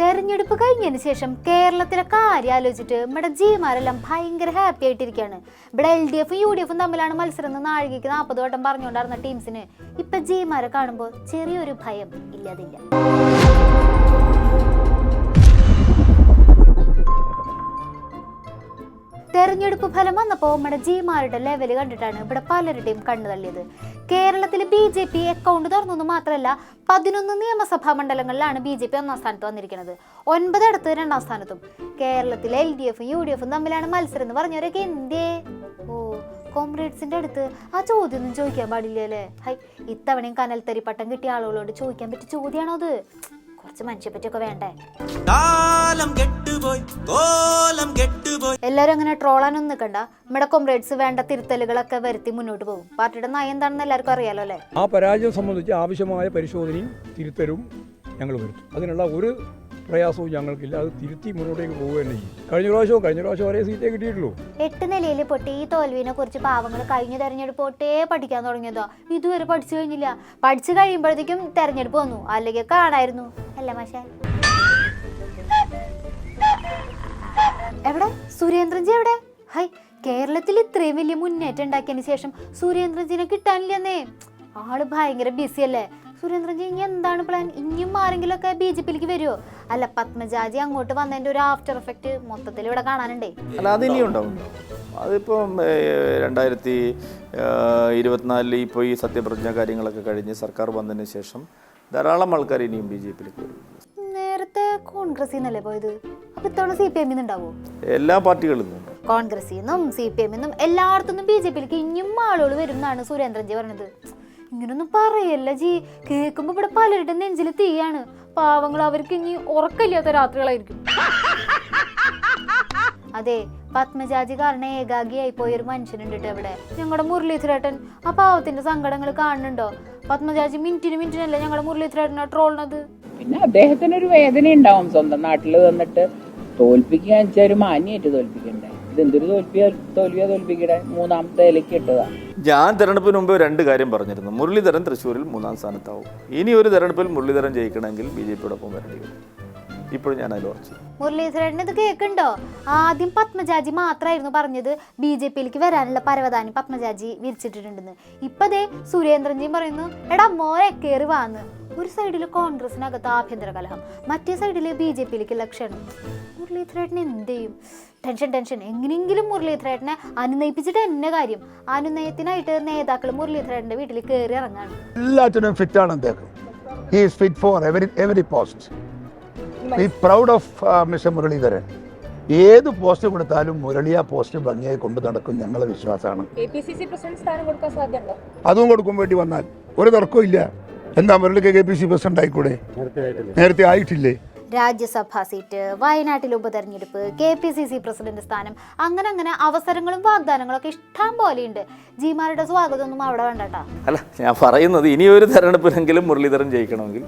തെരഞ്ഞെടുപ്പ് കഴിഞ്ഞതിന് ശേഷം കേരളത്തിലെ കാര്യം ആലോചിച്ചിട്ട് നമ്മുടെ ജിമാരെല്ലാം ഭയങ്കര ഹാപ്പി ആയിട്ടിരിക്കുകയാണ്. ഇവിടെ LDF UDF തമ്മിലാണ് മത്സരം എന്ന് നാഴികയ്ക്ക് 40 വട്ടം പറഞ്ഞുകൊണ്ടിരുന്ന ടീംസിന് ഇപ്പൊ ജിമാരെ കാണുമ്പോൾ ചെറിയൊരു ഭയം ഇല്ലാതില്ല. തെരഞ്ഞെടുപ്പ് ഫലം വന്നപ്പോൾ നമ്മുടെ ജിമാരുടെ ലെവല് കണ്ടിട്ടാണ് ഇവിടെ പലരുടെയും കണ്ണു തള്ളിയത്. കേരളത്തിൽ BJP അക്കൗണ്ട് തുറന്നു മാത്രമല്ല 11 നിയമസഭാ മണ്ഡലങ്ങളിലാണ് BJP ഒന്നാം സ്ഥാനത്ത് വന്നിരിക്കുന്നത്. 9 അടുത്ത് 2ാം സ്ഥാനത്തും. കേരളത്തിലെ LDF UDF തമ്മിലാണ് മത്സരം എന്ന് പറഞ്ഞവരൊക്കെ എന്തേ? കോംറേഡ്സിന്റെ അടുത്ത് ആ ചോദ്യം ഒന്നും ചോദിക്കാൻ പാടില്ല അല്ലേ? ഇത്തവണയും കനൽത്തരി പട്ടം കിട്ടിയ ആളുകളോട് ചോദിക്കാൻ പറ്റിയ ചോദ്യമാണോ അത്? കുറച്ച് മനുഷ്യപ്പറ്റിയൊക്കെ വേണ്ടേ? എല്ലാരും അങ്ങനെ ട്രോളാനൊന്നും നിൽക്കണ്ട. നമ്മുടെ കോംറേഡ്സ് വേണ്ട തിരുത്തലുകളൊക്കെ വരുത്തി മുന്നോട്ട് പോകും. പാർട്ടിയുടെ നയം എന്താണെന്ന് എല്ലാവർക്കും അറിയാലോ അല്ലേ? ആ പരാജയം സംബന്ധിച്ച് ആവശ്യമായ പരിശോധനയും തിരുത്തലും ഞങ്ങൾ വരുത്തും. അതിനുള്ള ഒരു പ്രയാസവും ഞങ്ങൾക്കില്ല. അത് തിരുത്തി മുന്നോട്ടേക്ക് പോവുക തന്നെ ചെയ്യും. കഴിഞ്ഞ പ്രാവശ്യം ഒരേ സീറ്റേ കിട്ടിയിട്ടുള്ളൂ. 8 നിലയിൽ പൊട്ടി ഈ തോൽവിനെ കുറിച്ച് പാവങ്ങൾ കഴിഞ്ഞ തെരഞ്ഞെടുപ്പ് തൊട്ടേ പഠിക്കാൻ തുടങ്ങിയതോ. ഇതുവരെ പഠിച്ചു കഴിഞ്ഞില്ല. പഠിച്ചു കഴിയുമ്പോഴത്തേക്കും തെരഞ്ഞെടുപ്പ് വന്നു. അല്ലെങ്കിൽ കാണായിരുന്നു അല്ല മാഷേ. എവിടെ സുരേന്ദ്രൻജി? എവിടെ? കേരളത്തിൽ ഇത്രയും വലിയ മുന്നേറ്റം ഉണ്ടാക്കിയതിന് ശേഷം സുരേന്ദ്രൻജിനെ കിട്ടാനില്ലെന്നേ. ആള് ഭയങ്കര ബിസി അല്ലേ? സുരേന്ദ്രൻജി ഇനി എന്താണ് പ്ലാൻ? ഇനിയും ആരെങ്കിലും ഒക്കെ BJPയിലേക്ക് വരുമോ? അല്ല, പത്മജാജി അങ്ങോട്ട് വന്നതിന്റെ ഒരു ആഫ്റ്റർ എഫക്റ്റ് മൊത്തത്തിൽ ഇവിടെ കാണാനുണ്ടേ. അല്ല, അതിനിയും ഉണ്ടാവും. അതിപ്പം 2024 ഇപ്പോൾ ഈ സത്യപ്രതിജ്ഞ കാര്യങ്ങളൊക്കെ കഴിഞ്ഞ് സർക്കാർ വന്നതിന് ശേഷം ധാരാളം ആൾക്കാർ ഇനിയും BJPയിലേക്ക് വരും. നേരത്തെ കോൺഗ്രസിൽ നിന്നല്ലേ പോയത്? അപ്പൊ ഇത്തവണ CPM ഉണ്ടാവോ? എല്ലാ പാർട്ടികളിൽ നിന്നും, കോൺഗ്രസിൽ നിന്നും CPM നിന്നും എല്ലായിടത്തുനിന്നും BJPയിലേക്ക് ഇനിയും ആളുകൾ വരും എന്നാണ് സുരേന്ദ്രൻജി പറഞ്ഞത്. ഇങ്ങനൊന്നും പറയല്ല ജി. കേൾക്കുമ്പോ ഇവിടെ പലരുടെ നെഞ്ചിൽ തീയാണ്. പാവങ്ങൾ, അവർക്ക് ഇനി ഉറക്കമില്ലാത്ത രാത്രികളായിരിക്കും. അതെ, പത്മജാജി കാരണം ഏകാഗിയായി പോയൊരു മനുഷ്യനുണ്ട് ഇവിടെ, ഞങ്ങളുടെ മുരളീധരേട്ടൻ. ആ പാവത്തിന്റെ സങ്കടങ്ങൾ കാണുന്നുണ്ടോ? പത്മജാജി മിനിറ്റിനല്ല ഞങ്ങളുടെ മുരളീധരേട്ടനെ ട്രോളണത്. പിന്നെ അദ്ദേഹത്തിനൊരു വേദന ഉണ്ടാവും. സ്വന്തം നാട്ടിൽ വന്നിട്ട് തോൽപ്പിക്കുക വെച്ചാൽ ഒരു മാന്യായിട്ട് തോൽപ്പിക്കണ്ടേ? ഇതെന്തൊരു തോൽവിയാ തോൽപ്പിക്കട്ടെ? 3ാമത്തെ ഇലയ്ക്ക് ഇട്ടതാ. ഞാൻ തെരഞ്ഞെടുപ്പിന് മുമ്പ് 2 കാര്യം പറഞ്ഞിരുന്നു. മുരളീധരൻ തൃശ്ശൂരിൽ 3ാം സ്ഥാനത്താവും. ഇനി ഒരു തെരഞ്ഞെടുപ്പിൽ മുരളീധരൻ ജയിക്കണമെങ്കിൽ BJPയോടൊപ്പം വരേണ്ടി വരും. ഇപ്പോഴും ഞാൻ അതിൽ ഉറച്ചു. മുരളീധരൻ ഇത് കേൾക്കണ്ടോ? ആദ്യം പത്മജാജി മാത്രമായിരുന്നു പറഞ്ഞത് BJPയിലേക്ക് വരാനുള്ള പരവതാനി പത്മജാജി വിരിച്ചിട്ടുണ്ടെന്ന്. ഇപ്പതേ സുരേന്ദ്രൻജിയും പറയുന്നു, എടാ മോരെ കയറി വാന്ന്. ഒരു സൈഡിൽ കോൺഗ്രസിനകത്ത് ആഭ്യന്തര കലഹം, മറ്റേ സൈഡിൽ BJPയിലേക്ക് ലക്ഷണം. മുരളീധരേട്ടൻ എന്ത് ചെയ്യും? ടെൻഷൻ. എങ്ങനെയെങ്കിലും മുരളീധരേട്ടനെ അനുനയിപ്പിച്ചിട്ട് എന്നെ കാര്യം. അനുനയത്തിനായിട്ട് നേതാക്കൾ മുരളീധരേട്ടന്റെ വീട്ടിൽ കയറി ഇറങ്ങാണ്. എല്ലാത്തിനും ഫിറ്റാണ് അദ്ദേഹം. He is fit for every post. Be proud of mister Muraleedharan. ഏത് പോസ്റ്റ് കൊടുത്താലും മുരളി ആ പോസ്റ്റ് ഭംഗിയായി കൊണ്ടു നടക്കും. ഞങ്ങളുടെ വിശ്വാസമാണ്. KPCC പ്രസിഡന്റ് സ്ഥാനം കൊടുക്കാൻ സാധ്യതയുണ്ടോ? അതും കൊടുക്കും വേണ്ടി വന്നാൽ ഒരു തർക്കവും ഇല്ല. എന്താ മുരളിക്ക് KPCC പ്രസിഡന്റ് ആയിക്കൂടെ? നേരത്തെ ആയിട്ടില്ലേ? രാജ്യസഭാ സീറ്റ്, വയനാട്ടിൽ ഉപതെരഞ്ഞെടുപ്പ്, KPCC പ്രസിഡന്റ് സ്ഥാനം, അങ്ങനെ അവസരങ്ങളും വാഗ്ദാനങ്ങളൊക്കെ ഇഷ്ടം പോലെയുണ്ട്. ജിമാരുടെ സ്വാഗതമൊന്നും അവിടെ വേണ്ടട്ടാ. അല്ല, ഞാൻ പറയുന്നത് ഇനി ഒരു തെരഞ്ഞെടുപ്പിലെങ്കിലും മുരളീധരൻ ജയിക്കണമെങ്കിൽ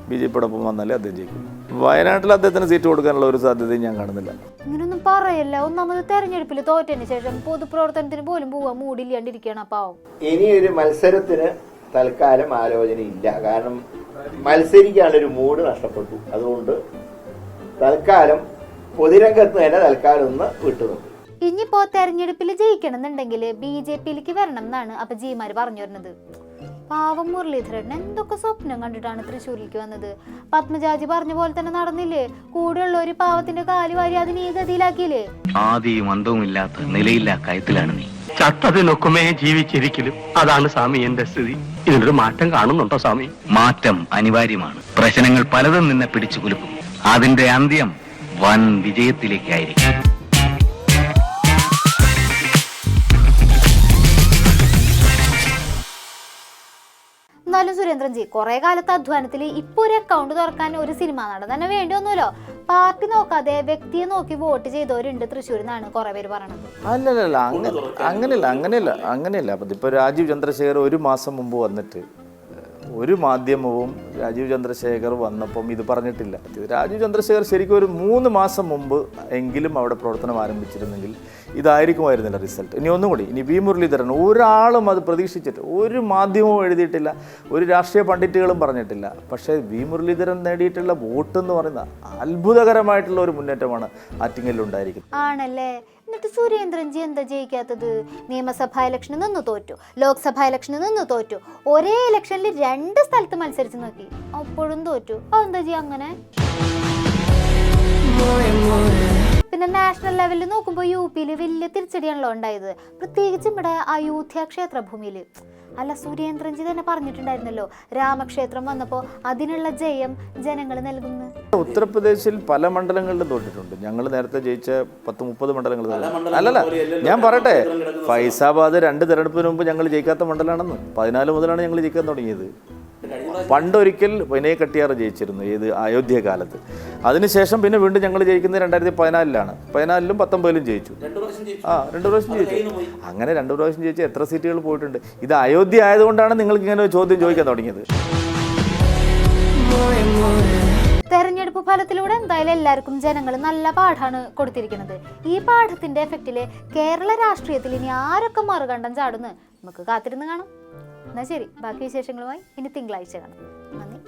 BJPയോടൊപ്പം വന്നാലേ അദ്ദേഹം ജയിക്കും. വയനാട്ടിൽ അദ്ദേഹത്തിന് സീറ്റ് കൊടുക്കാനുള്ള ഒരു സാധ്യതയും ഞാൻ കാണുന്നില്ല. ഇങ്ങനൊന്നും പറയല്ല. ഒന്നാമത് തെരഞ്ഞെടുപ്പിൽ തോറ്റതിന് ശേഷം പൊതുപ്രവർത്തനത്തിന് പോലും പോവാൻ മൂടില്ലാണ്ടിരിക്കുകയാണ് പാവം. ഇനിയൊരു മത്സരത്തിന് തൽക്കാലം ആലോചനയില്ല. കാരണം മത്സരിക്കാനൊരു മൂഡ് നഷ്ടപ്പെട്ടു. അതുകൊണ്ട് തൽക്കാലം പൊതുരംഗത്ത് തന്നെ തൽക്കാലം ഒന്ന് വിട്ടുനിന്നു. ഇനിയിപ്പോ തെരഞ്ഞെടുപ്പിൽ ജയിക്കണം എന്നുണ്ടെങ്കിൽ BJPയിലേക്ക് വരണം എന്നാണ് അപ്പൊ ജിമാര് പറഞ്ഞു വരുന്നത്. പാവം മുരളീധരൻ എന്തൊക്കെ സ്വപ്നം കണ്ടിട്ടാണ് തൃശ്ശൂരിലേക്ക് വന്നത്. പത്മജാജി പറഞ്ഞ പോലെ തന്നെ നടന്നില്ലേ? കൂടെയുള്ള ഒരു പാവത്തിന്റെ കാല് വാരി അതിന് ഈ ഗതിയിലാക്കിയില്ലേ? ആദിയും അന്തവും ഇല്ലാത്ത നിലയില്ലാ കയത്തിലാണ് നീ. ചത്തതിനൊക്കുമേ ജീവിച്ചിരിക്കലും. അതാണ് സ്വാമി എന്റെ സ്ഥിതി. ഇതിനൊരു മാറ്റം കാണുന്നുണ്ടോ സ്വാമി? മാറ്റം അനിവാര്യമാണ്. പ്രശ്നങ്ങൾ പലതും നിന്നെ പിടിച്ചു കുലുക്കും. അതിന്റെ അന്ത്യം വൻ വിജയത്തിലേക്കായിരിക്കും. എന്നാലും സുരേന്ദ്രൻജി കുറെ കാലത്തെ അധ്വാനത്തിൽ ഇപ്പൊ ഒരു അക്കൗണ്ട് തുറക്കാൻ ഒരു സിനിമാ നടൻ തന്നെ വേണ്ടി വന്നുല്ലോ. പാർട്ടി നോക്കാതെ വ്യക്തിയെ നോക്കി വോട്ട് ചെയ്തവരുണ്ട് തൃശ്ശൂരിൽ നിന്നാണ് കുറെ പേര് പറയണത്. അല്ലല്ല, അങ്ങനെയല്ല. അപ്പം ഇപ്പോൾ രാജീവ് ചന്ദ്രശേഖർ 1 മാസം മുമ്പ് വന്നിട്ട് ഒരു മാധ്യമവും രാജീവ് ചന്ദ്രശേഖർ വന്നപ്പം ഇത് പറഞ്ഞിട്ടില്ല. രാജീവ് ചന്ദ്രശേഖർ ശരിക്കും ഒരു 3 മാസം മുമ്പ് എങ്കിലും അവിടെ പ്രവർത്തനം ആരംഭിച്ചിരുന്നെങ്കിൽ ഇതായിരിക്കുമായിരുന്നില്ല റിസൾട്ട്. ഇനി ഒന്നും കൂടി, ഇനി വി മുരളീധരൻ ഒരാളും അത് പ്രതീക്ഷിച്ചിട്ട്, ഒരു മാധ്യമവും എഴുതിയിട്ടില്ല, ഒരു രാഷ്ട്രീയ പണ്ഡിറ്റുകളും പറഞ്ഞിട്ടില്ല. പക്ഷേ വി മുരളീധരൻ നേടിയിട്ടുള്ള വോട്ട് എന്ന് പറയുന്ന അത്ഭുതകരമായിട്ടുള്ള ഒരു മുന്നേറ്റമാണ് ആറ്റിങ്ങലിൽ ഉണ്ടായിരിക്കുന്നത്. ആണല്ലേ? എന്നിട്ട് സുരേന്ദ്രൻജി എന്താ ജയിക്കാത്തത്? നിയമസഭാ ഇലക്ഷന് നിന്ന് തോറ്റു, ലോക്സഭാ ഇലക്ഷന് നിന്ന് തോറ്റു, ഒരേ ഇലക്ഷനിൽ 2 സ്ഥലത്ത് മത്സരിച്ച് നോക്കി, അപ്പോഴും തോറ്റു. അതെന്താ ജി അങ്ങനെ? പിന്നെ നാഷണൽ ലെവലിൽ നോക്കുമ്പോൾ UP-യിൽ വലിയ തിരിച്ചടിയാണല്ലോ ഉണ്ടായത്, പ്രത്യേകിച്ച് ഇവിടെ അയോധ്യ ക്ഷേത്രഭൂമിയിൽ. അല്ല, സുരേന്ദ്രൻജി തന്നെ പറഞ്ഞിട്ടുണ്ടായിരുന്നല്ലോ രാമക്ഷേത്രം വന്നപ്പോൾ അതിനുള്ള ജയം ജനങ്ങൾ നൽകുന്നു. ഉത്തർപ്രദേശിൽ പല മണ്ഡലങ്ങളിലും തോറ്റിട്ടുണ്ട്. ഞങ്ങൾ നേരത്തെ ജയിച്ച 10-30 മണ്ഡലങ്ങൾ. അല്ലല്ല, ഞാൻ പറയട്ടെ, ഫൈസാബാദ് 2 തെരഞ്ഞെടുപ്പിന് മുമ്പ് ഞങ്ങൾ ജയിക്കാത്ത മണ്ഡലമാണെന്ന്. 14 മുതലാണ് ഞങ്ങൾ ജയിക്കാൻ തുടങ്ങിയത്. പണ്ടൊരിക്കൽ വിനയ് കട്ടിയാർ ജയിച്ചിരുന്നു, ഏത് അയോധ്യ കാലത്ത്. അതിനുശേഷം പിന്നെ വീണ്ടും ഞങ്ങൾ ജയിക്കുന്നത് 2014-ലാണ്. 14-ലും 19-ലും ജയിച്ചു. 2 പ്രാവശ്യം ജയിച്ചു. അങ്ങനെ 2 പ്രാവശ്യം ജയിച്ച എത്ര സീറ്റുകൾ പോയിട്ടുണ്ട്? ഇത് അയോധ്യ ആയതുകൊണ്ടാണ് നിങ്ങൾക്ക് ഇങ്ങനെ ചോദ്യം ചോദിക്കാൻ തുടങ്ങിയത്. തെരഞ്ഞെടുപ്പ് ഫലത്തിലൂടെ എന്തായാലും എല്ലാവർക്കും ജനങ്ങൾ നല്ല പാഠമാണ് കൊടുത്തിരിക്കുന്നത്. ഈ പാഠത്തിന്റെ എഫക്റ്റില് കേരള രാഷ്ട്രീയത്തിൽ ഇനി ആരൊക്കെ മറുകണ്ഠം ചാടുന്ന് നമുക്ക് കാത്തിരുന്ന് കാണാം. എന്നാൽ ശരി, ബാക്കി വിശേഷങ്ങളുമായി ഇനി തിങ്കളാഴ്ച കാണാം. നന്ദി.